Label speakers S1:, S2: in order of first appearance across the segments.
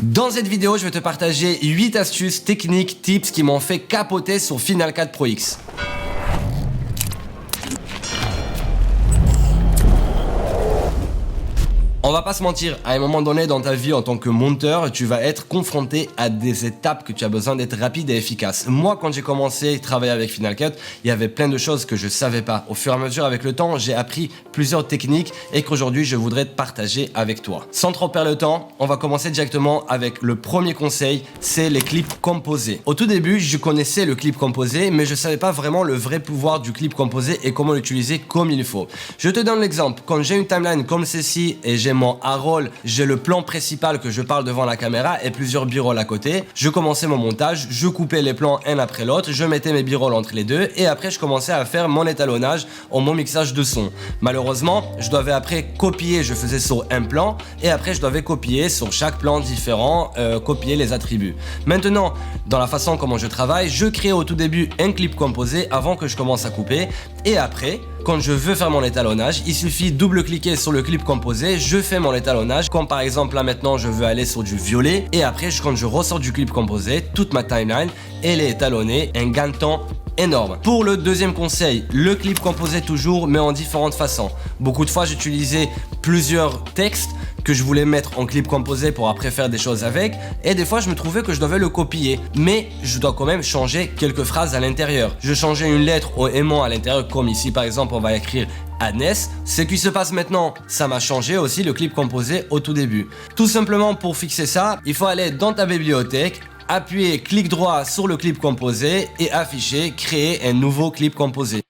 S1: Dans cette vidéo, je vais te partager 8 astuces, techniques, tips qui m'ont fait capoter sur Final Cut Pro X. On va pas se mentir, à un moment donné dans ta vie en tant que monteur, tu vas être confronté à des étapes que tu as besoin d'être rapide et efficace. Moi, quand j'ai commencé à travailler avec Final Cut, il y avait plein de choses que je savais pas. Au fur et à mesure, avec le temps, j'ai appris plusieurs techniques et qu'aujourd'hui, je voudrais te partager avec toi. Sans trop perdre le temps, on va commencer directement avec le premier conseil, c'est les clips composés. Au tout début, je connaissais le clip composé, mais je savais pas vraiment le vrai pouvoir du clip composé et comment l'utiliser comme il faut. Je te donne l'exemple, quand j'ai une timeline comme celle-ci et j'ai mon A-roll, j'ai le plan principal que je parle devant la caméra et plusieurs b-rolls à côté. Je commençais mon montage, je coupais les plans un après l'autre, je mettais mes b-rolls entre les deux et après je commençais à faire mon étalonnage ou mon mixage de son. Malheureusement, je devais après copier, je faisais sur un plan et après je devais copier sur chaque plan différent, copier les attributs. Maintenant, dans la façon comment je travaille, je crée au tout début un clip composé avant que je commence à couper et après, quand je veux faire mon étalonnage, il suffit de double-cliquer sur le clip composé, je fais mon étalonnage, comme par exemple là maintenant je veux aller sur du violet et après quand je ressors du clip composé, toute ma timeline elle est étalonnée, un gain de temps énorme. Pour le deuxième conseil, le clip composé toujours mais en différentes façons. Beaucoup de fois j'utilisais plusieurs textes que je voulais mettre en clip composé pour après faire des choses avec et des fois je me trouvais que je devais le copier mais je dois quand même changer quelques phrases à l'intérieur. Je changeais une lettre au aimant à l'intérieur comme ici par exemple on va écrire Agnès. Ce qui se passe maintenant, ça m'a changé aussi le clip composé au tout début. Tout simplement pour fixer ça, il faut aller dans ta bibliothèque, appuyer clic droit sur le clip composé et afficher créer un nouveau clip composé.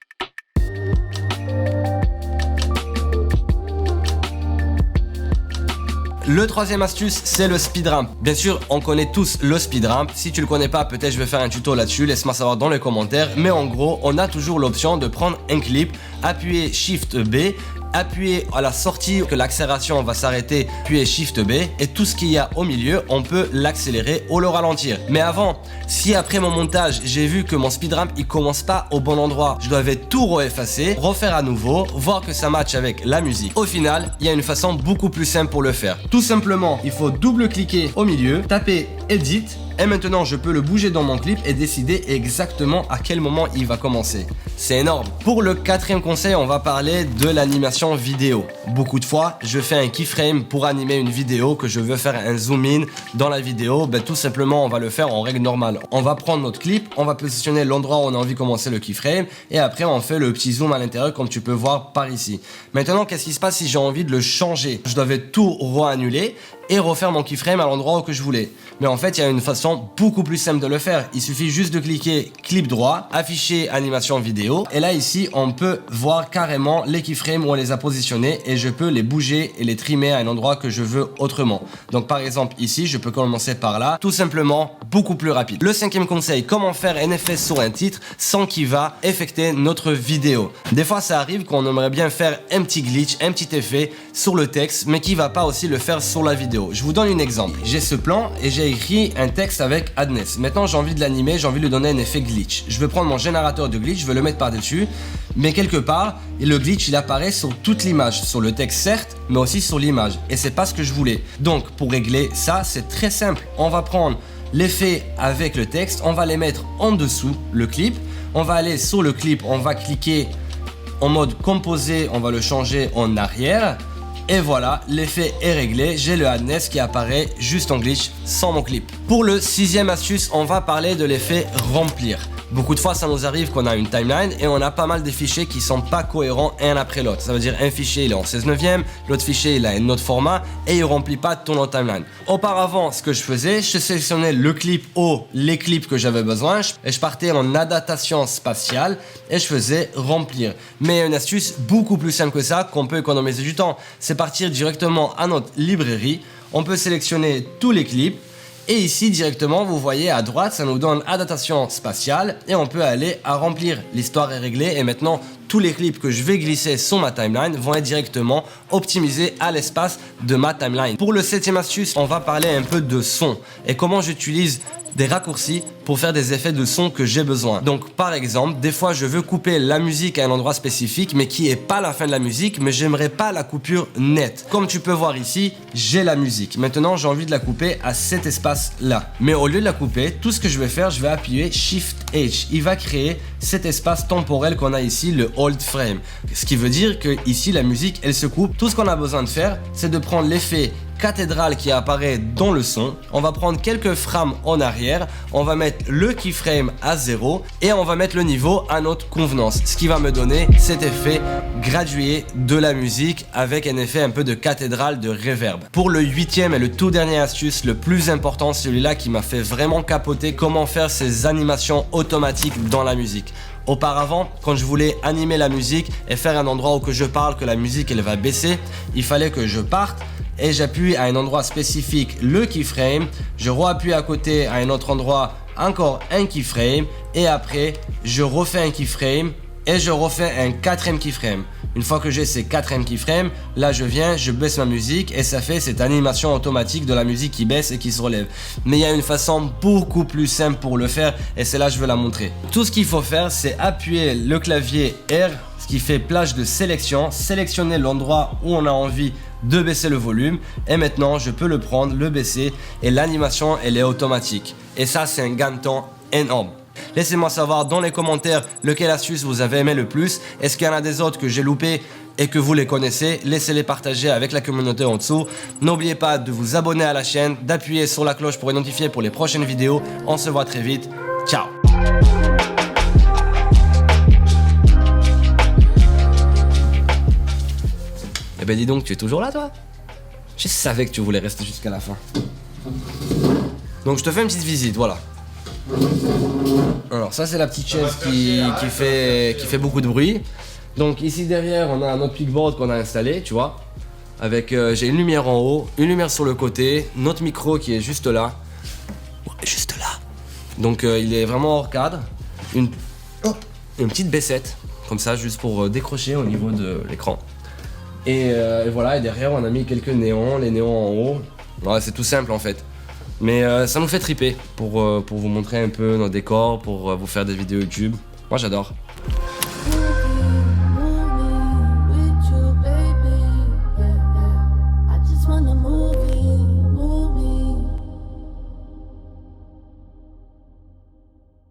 S1: Le troisième astuce, c'est le speed ramp. Bien sûr, on connaît tous le speed ramp. Si tu le connais pas, peut-être je vais faire un tuto là-dessus. Laisse-moi savoir dans les commentaires. Mais en gros, on a toujours l'option de prendre un clip, appuyer Shift B, appuyer à la sortie que l'accélération va s'arrêter, appuyer Shift B et tout ce qu'il y a au milieu, on peut l'accélérer ou le ralentir. Mais avant, si après mon montage, j'ai vu que mon speed ramp il commence pas au bon endroit, je devais tout re-effacer, refaire à nouveau, voir que ça matche avec la musique. Au final, il y a une façon beaucoup plus simple pour le faire. Tout simplement, il faut double-cliquer au milieu, taper Edit. Et maintenant, je peux le bouger dans mon clip et décider exactement à quel moment il va commencer. C'est énorme. Pour le quatrième conseil, on va parler de l'animation vidéo. Beaucoup de fois, je fais un keyframe pour animer une vidéo que je veux faire un zoom in dans la vidéo. Tout simplement, on va le faire en règle normale. On va prendre notre clip, on va positionner l'endroit où on a envie de commencer le keyframe et après, on fait le petit zoom à l'intérieur comme tu peux voir par ici. Maintenant, qu'est-ce qui se passe si j'ai envie de le changer? Je devais tout re-annuler et refaire mon keyframe à l'endroit où je voulais. Mais en fait, il y a une façon beaucoup plus simple de le faire. Il suffit juste de cliquer clip droit, afficher animation vidéo. Et là, ici, on peut voir carrément les keyframes où on les a positionnés et je peux les bouger et les trimer à un endroit que je veux autrement. Donc, par exemple, ici, je peux commencer par là. Tout simplement, beaucoup plus rapide. Le cinquième conseil, comment faire un effet sur un titre sans qu'il va affecter notre vidéo. Des fois, ça arrive qu'on aimerait bien faire un petit glitch, un petit effet sur le texte, mais qui va pas aussi le faire sur la vidéo. Je vous donne un exemple. J'ai ce plan et j'ai écrit un texte avec Agnès. Maintenant, j'ai envie de l'animer, j'ai envie de lui donner un effet glitch. Je vais prendre mon générateur de glitch, je vais le mettre par-dessus, mais quelque part, le glitch, il apparaît sur toute l'image, sur le texte certes, mais aussi sur l'image. Et c'est pas ce que je voulais. Donc, pour régler ça, c'est très simple. On va prendre l'effet avec le texte, on va les mettre en dessous le clip. On va aller sur le clip, on va cliquer en mode composé, on va le changer en arrière. Et voilà, l'effet est réglé, j'ai le Agnès qui apparaît juste en glitch sans mon clip. Pour le sixième astuce, on va parler de l'effet remplir. Beaucoup de fois, ça nous arrive qu'on a une timeline et on a pas mal de fichiers qui sont pas cohérents un après l'autre. Ça veut dire un fichier il est en 16/9, l'autre fichier il a un autre format et il remplit pas ton autre timeline. Auparavant, ce que je faisais, je sélectionnais le clip ou les clips que j'avais besoin et je partais en adaptation spatiale et je faisais remplir. Mais une astuce beaucoup plus simple que ça, qu'on peut économiser du temps, c'est partir directement à notre librairie. On peut sélectionner tous les clips. Et ici directement vous voyez à droite ça nous donne adaptation spatiale et on peut aller à remplir. L'histoire est réglée et maintenant tous les clips que je vais glisser sur ma timeline vont être directement optimisés à l'espace de ma timeline. Pour le septième astuce, on va parler un peu de son et comment j'utilise des raccourcis pour faire des effets de son que j'ai besoin. Donc par exemple, des fois je veux couper la musique à un endroit spécifique mais qui est pas la fin de la musique, mais j'aimerais pas la coupure nette. Comme tu peux voir ici, j'ai la musique. Maintenant j'ai envie de la couper à cet espace là. Mais au lieu de la couper, tout ce que je vais faire, je vais appuyer Shift H. Il va créer cet espace temporel qu'on a ici, le Hold Frame. Ce qui veut dire que ici la musique elle se coupe. Tout ce qu'on a besoin de faire, c'est de prendre l'effet cathédrale qui apparaît dans le son. On va prendre quelques frames en arrière, on va mettre le keyframe à 0 et on va mettre le niveau à notre convenance, ce qui va me donner cet effet gradué de la musique avec un effet un peu de cathédrale, de reverb. Pour le 8e et le tout dernier astuce, le plus important, celui-là qui m'a fait vraiment capoter comment faire ces animations automatiques dans la musique. Auparavant, quand je voulais animer la musique et faire un endroit où que je parle, que la musique elle va baisser, il fallait que je parte et j'appuie à un endroit spécifique le keyframe, je re-appuie à côté à un autre endroit encore un keyframe et après je refais un keyframe et je refais un 4e keyframe. Une fois que j'ai ces 4e keyframes, là je viens, je baisse ma musique et ça fait cette animation automatique de la musique qui baisse et qui se relève. Mais il y a une façon beaucoup plus simple pour le faire et c'est là que je vais la montrer. Tout ce qu'il faut faire, c'est appuyer le clavier R, ce qui fait plage de sélection, sélectionner l'endroit où on a envie de baisser le volume et maintenant je peux le prendre, le baisser et l'animation elle est automatique. Et ça c'est un gain de temps énorme. Laissez-moi savoir dans les commentaires lequel astuce vous avez aimé le plus. Est-ce qu'il y en a des autres que j'ai loupé et que vous les connaissez? Laissez-les partager avec la communauté en dessous. N'oubliez pas de vous abonner à la chaîne, d'appuyer sur la cloche pour être notifié pour les prochaines vidéos. On se voit très vite. Ciao. Eh ben dis donc, tu es toujours là toi? Je savais que tu voulais rester jusqu'à la fin. Donc je te fais une petite visite, voilà. Alors ça c'est la petite chaise qui fait beaucoup de bruit. Donc ici derrière on a notre pickboard qu'on a installé, tu vois. Avec j'ai une lumière en haut, une lumière sur le côté, notre micro qui est juste là. Ouais, juste là. Donc il est vraiment hors cadre. Une petite baissette, comme ça, juste pour décrocher au niveau de l'écran. Et voilà, et derrière on a mis quelques néons, les néons en haut. Ouais, c'est tout simple en fait. Mais ça nous fait triper pour vous montrer un peu nos décors, pour vous faire des vidéos YouTube. Moi j'adore.